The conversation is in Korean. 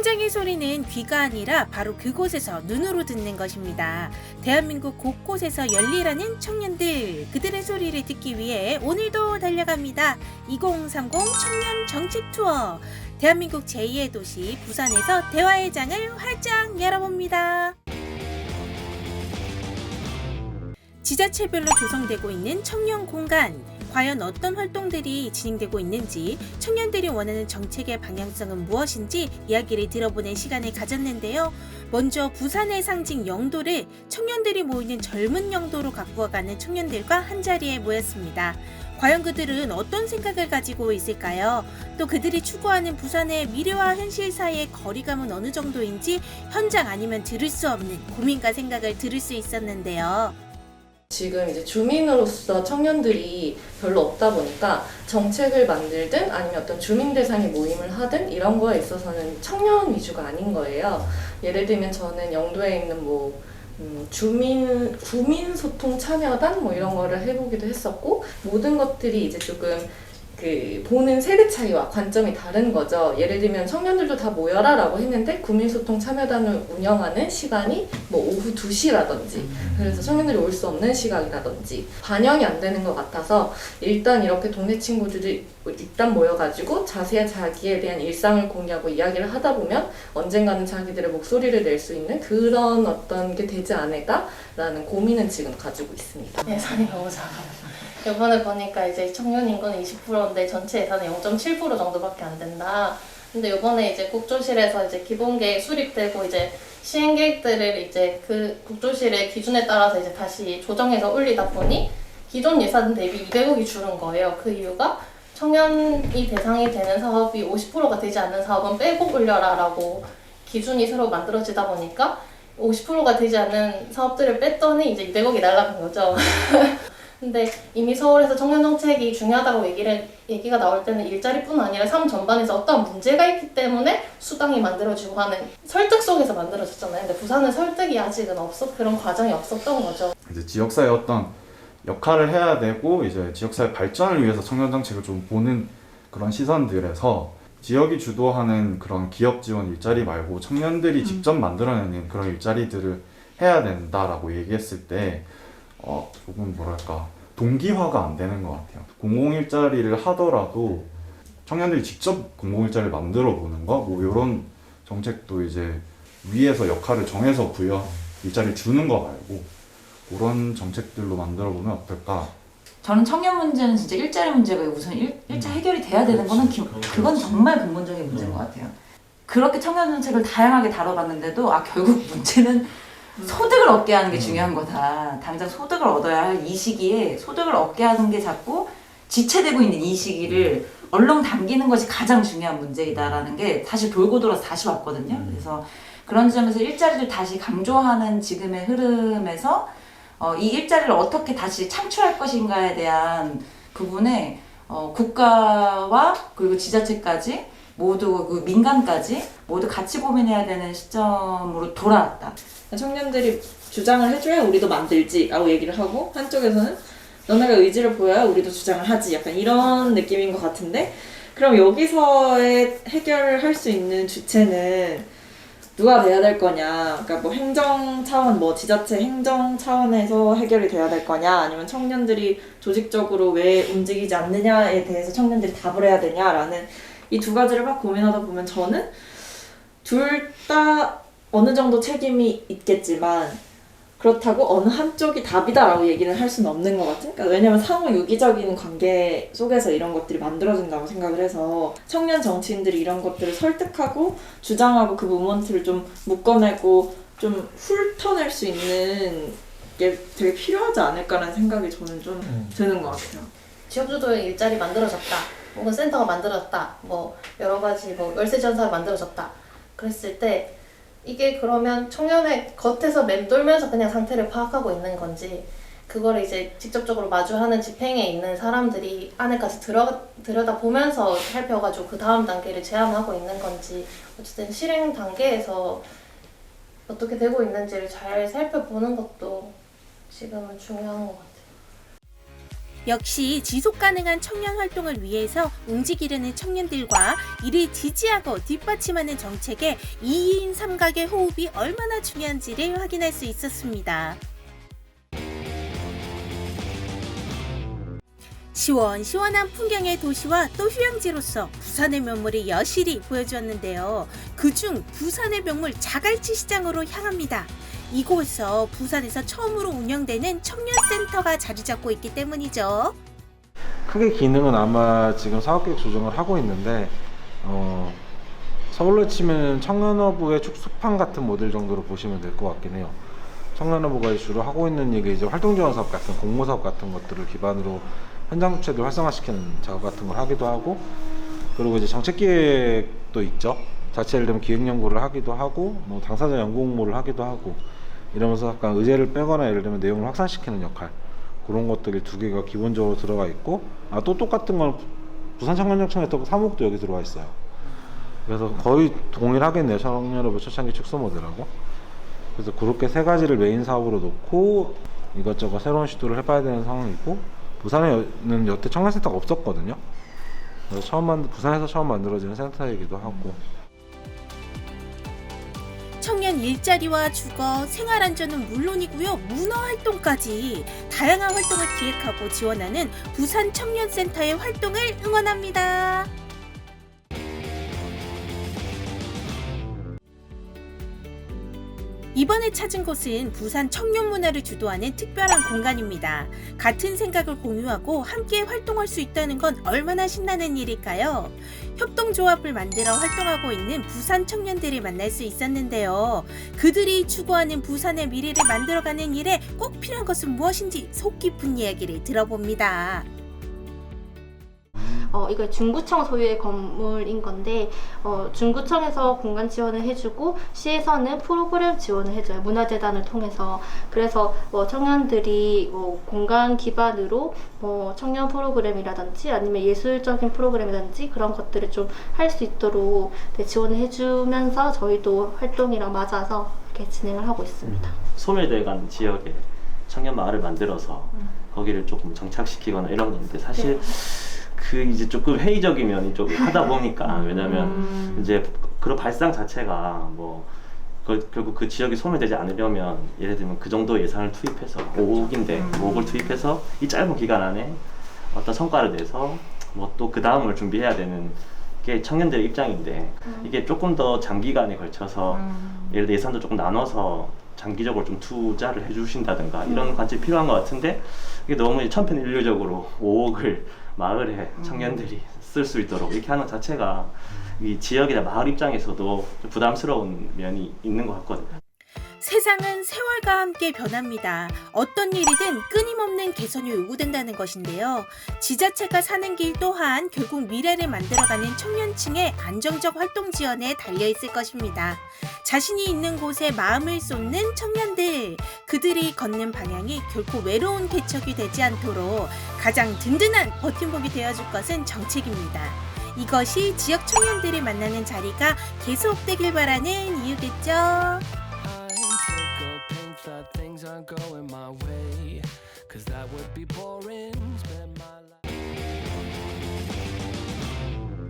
현장의 소리는 귀가 아니라 바로 그곳에서 눈으로 듣는 것입니다. 대한민국 곳곳에서 열일하는 청년들, 그들의 소리를 듣기 위해 오늘도 달려갑니다. 2030 청년 정책 투어. 대한민국 제2의 도시 부산에서 대화의 장을 활짝 열어봅니다. 지자체별로 조성되고 있는 청년 공간. 과연 어떤 활동들이 진행되고 있는지, 청년들이 원하는 정책의 방향성은 무엇인지 이야기를 들어보는 시간을 가졌는데요. 먼저 부산의 상징 영도를 청년들이 모이는 젊은 영도로 가꾸어가는 청년들과 한자리에 모였습니다. 과연 그들은 어떤 생각을 가지고 있을까요? 또 그들이 추구하는 부산의 미래와 현실 사이의 거리감은 어느 정도인지 현장 아니면 들을 수 없는 고민과 생각을 들을 수 있었는데요. 지금 이제 주민으로서 청년들이 별로 없다 보니까 정책을 만들든 아니면 어떤 주민 대상의 모임을 하든 이런 거에 있어서는 청년 위주가 아닌 거예요. 예를 들면 저는 영도에 있는 구민 소통 참여단 이런 거를 해보기도 했었고, 모든 것들이 이제 조금 보는 세대 차이와 관점이 다른 거죠. 예를 들면 청년들도 다 모여라 라고 했는데 구민소통 참여단을 운영하는 시간이 오후 2시라든지 그래서 청년들이 올 수 없는 시각이라든지 반영이 안 되는 것 같아서 일단 이렇게 동네 친구들이 일단 모여가지고 자기에 대한 일상을 공유하고 이야기를 하다 보면 언젠가는 자기들의 목소리를 낼 수 있는 그런 어떤 게 되지 않을까라는 고민은 지금 가지고 있습니다. 예산이 너무 작아요. 이번에 보니까 이제 청년 인구는 20%인데 전체 예산은 0.7% 정도밖에 안 된다. 근데 이번에 이제 국조실에서 이제 기본계획 수립되고 이제 시행 계획들을 이제 그 국조실의 기준에 따라서 이제 다시 조정해서 올리다 보니 기존 예산 대비 200억이 줄은 거예요. 그 이유가 청년이 대상이 되는 사업이 50%가 되지 않는 사업은 빼고 올려라라고 기준이 새로 만들어지다 보니까 50%가 되지 않는 사업들을 뺐더니 이제 200억이 날아간 거죠. 근데 이미 서울에서 청년 정책이 중요하다고 얘기가 나올 때는 일자리뿐 아니라 삶 전반에서 어떠한 문제가 있기 때문에 수당이 만들어지고 하는 설득 속에서 만들어졌잖아요. 근데 부산은 설득이 아직은 그런 과정이 없었던 거죠. 이제 지역사회 어떤 역할을 해야 되고 이제 지역사회 발전을 위해서 청년 정책을 좀 보는 그런 시선들에서 지역이 주도하는 그런 기업 지원 일자리 말고 청년들이 직접 만들어내는 그런 일자리들을 해야 된다라고 얘기했을 때 조금 동기화가 안 되는 것 같아요. 공공일자리를 하더라도 청년들이 직접 공공일자리를 만들어 보는 거, 이런 정책도 이제 위에서 역할을 정해서 일자리를 주는 거 말고 그런 정책들로 만들어 보면 어떨까? 저는 청년 문제는 진짜 일자리 문제가 우선 1차 해결이 돼야 되는 거는 그건 정말 근본적인 문제인 것 같아요. 그렇게 청년 정책을 다양하게 다뤄봤는데도 결국 문제는 소득을 얻게 하는 게 중요한 거다. 당장 소득을 얻어야 할 이 시기에 소득을 얻게 하는 게 자꾸 지체되고 있는 이 시기를 얼렁 당기는 것이 가장 중요한 문제이다라는 게 사실 돌고 돌아서 다시 왔거든요. 그래서 그런 점에서 일자리를 다시 강조하는 지금의 흐름에서 이 일자리를 어떻게 다시 창출할 것인가에 대한 부분에 국가와 그리고 지자체까지 모두 그 민간까지 모두 같이 고민해야 되는 시점으로 돌아왔다. 청년들이 주장을 해줘야 우리도 만들지 라고 얘기를 하고, 한쪽에서는 너네가 의지를 보여야 우리도 주장을 하지, 약간 이런 느낌인 것 같은데, 그럼 여기서의 해결을 할 수 있는 주체는 누가 돼야 될 거냐, 그러니까 행정 차원, 지자체 행정 차원에서 해결이 돼야 될 거냐, 아니면 청년들이 조직적으로 왜 움직이지 않느냐에 대해서 청년들이 답을 해야 되냐라는 이 두 가지를 막 고민하다 보면 저는 둘 다 어느 정도 책임이 있겠지만 그렇다고 어느 한쪽이 답이다라고 얘기는 할 수는 없는 것 같은? 그러니까 왜냐면 상호 유기적인 관계 속에서 이런 것들이 만들어진다고 생각을 해서 청년 정치인들이 이런 것들을 설득하고 주장하고 그 모먼트를 좀 묶어내고 좀 훑어낼 수 있는 게 되게 필요하지 않을까라는 생각이 저는 좀 드는 것 같아요. 지역주도의 일자리 만들어졌다. 혹은 센터가 만들어졌다. 여러 가지 월세전사가 만들어졌다. 그랬을 때 이게 그러면 청년의 겉에서 맴돌면서 그냥 상태를 파악하고 있는 건지, 그거를 이제 직접적으로 마주하는 집행에 있는 사람들이 안에까지 들여다보면서 살펴가지고 그 다음 단계를 제안하고 있는 건지, 어쨌든 실행 단계에서 어떻게 되고 있는지를 잘 살펴보는 것도 지금은 중요한 것 같아요. 역시 지속 가능한 청년 활동을 위해서 움직이려는 청년들과 이를 지지하고 뒷받침하는 정책에 2인 삼각의 호흡이 얼마나 중요한지를 확인할 수 있었습니다. 시원시원한 풍경의 도시와 또 휴양지로서 부산의 면모를 여실히 보여주었는데요. 그중 부산의 명물 자갈치 시장으로 향합니다. 이곳에서 부산에서 처음으로 운영되는 청년센터가 자리 잡고 있기 때문이죠. 크게 기능은 아마 지금 사업계획 조정을 하고 있는데 서울로 치면 청년허브의 축소판 같은 모델 정도로 보시면 될 것 같긴 해요. 청년허브가 주로 하고 있는 얘기 이제 활동지원 사업 같은 공모 사업 같은 것들을 기반으로 현장 주체들 활성화시키는 작업 같은 걸 하기도 하고, 그리고 이제 정책 기획도 있죠. 자체 예를 들면 기획 연구를 하기도 하고 뭐 당사자 연구 공모를 하기도 하고 이러면서 약간 의제를 빼거나 예를 들면 내용을 확산시키는 역할, 그런 것들이 두 개가 기본적으로 들어가 있고, 또 똑같은 건 부산청년정책센터 사무국도 여기 들어와 있어요. 그래서 거의 동일하겠네요. 청년허브 초창기 축소 모델하고. 그래서 그렇게 세 가지를 메인 사업으로 놓고 이것저것 새로운 시도를 해봐야 되는 상황이고, 부산에는 여태 청년센터가 없었거든요. 그래서 부산에서 처음 만들어지는 센터이기도 하고. 청년 일자리와 주거, 생활안전은 물론이고요. 문화활동까지 다양한 활동을 기획하고 지원하는 부산 청년센터의 활동을 응원합니다. 이번에 찾은 곳은 부산 청년 문화를 주도하는 특별한 공간입니다. 같은 생각을 공유하고 함께 활동할 수 있다는 건 얼마나 신나는 일일까요? 협동조합을 만들어 활동하고 있는 부산 청년들을 만날 수 있었는데요. 그들이 추구하는 부산의 미래를 만들어가는 일에 꼭 필요한 것은 무엇인지 속 깊은 이야기를 들어봅니다. 이거 중구청 소유의 건물인 건데 중구청에서 공간 지원을 해주고 시에서는 프로그램 지원을 해줘요. 문화재단을 통해서. 그래서 청년들이 공간 기반으로 청년 프로그램이라든지 아니면 예술적인 프로그램이라든지 그런 것들을 좀 할 수 있도록 지원을 해주면서 저희도 활동이랑 맞아서 이렇게 진행을 하고 있습니다. 소멸돼간 지역에 청년 마을을 만들어서 거기를 조금 정착시키거나 이런 건데 사실 그 이제 조금 회의적인 면이 좀 하다 보니까, 왜냐면 이제 그런 발상 자체가 뭐 결국 그 지역이 소멸되지 않으려면 예를 들면 그 정도 예산을 투입해서 5억인데 5억을 투입해서 이 짧은 기간 안에 어떤 성과를 내서 뭐 또 그 다음을 준비해야 되는 게 청년들의 입장인데, 이게 조금 더 장기간에 걸쳐서 예를 들어 예산도 조금 나눠서 장기적으로 좀 투자를 해주신다든가 이런 관점이 필요한 것 같은데, 이게 너무 천편일률적으로 5억을 마을에 청년들이 쓸 수 있도록 이렇게 하는 자체가 이 지역이나 마을 입장에서도 좀 부담스러운 면이 있는 것 같거든요. 세상은 세월과 함께 변합니다. 어떤 일이든 끊임없는 개선이 요구된다는 것인데요. 지자체가 사는 길 또한 결국 미래를 만들어가는 청년층의 안정적 활동 지원에 달려있을 것입니다. 자신이 있는 곳에 마음을 쏟는 청년들, 그들이 걷는 방향이 결코 외로운 개척이 되지 않도록 가장 든든한 버팀목이 되어줄 것은 정책입니다. 이것이 지역 청년들을 만나는 자리가 계속되길 바라는 이유겠죠. Things aren't going my way, 'cause that would be boring. Spend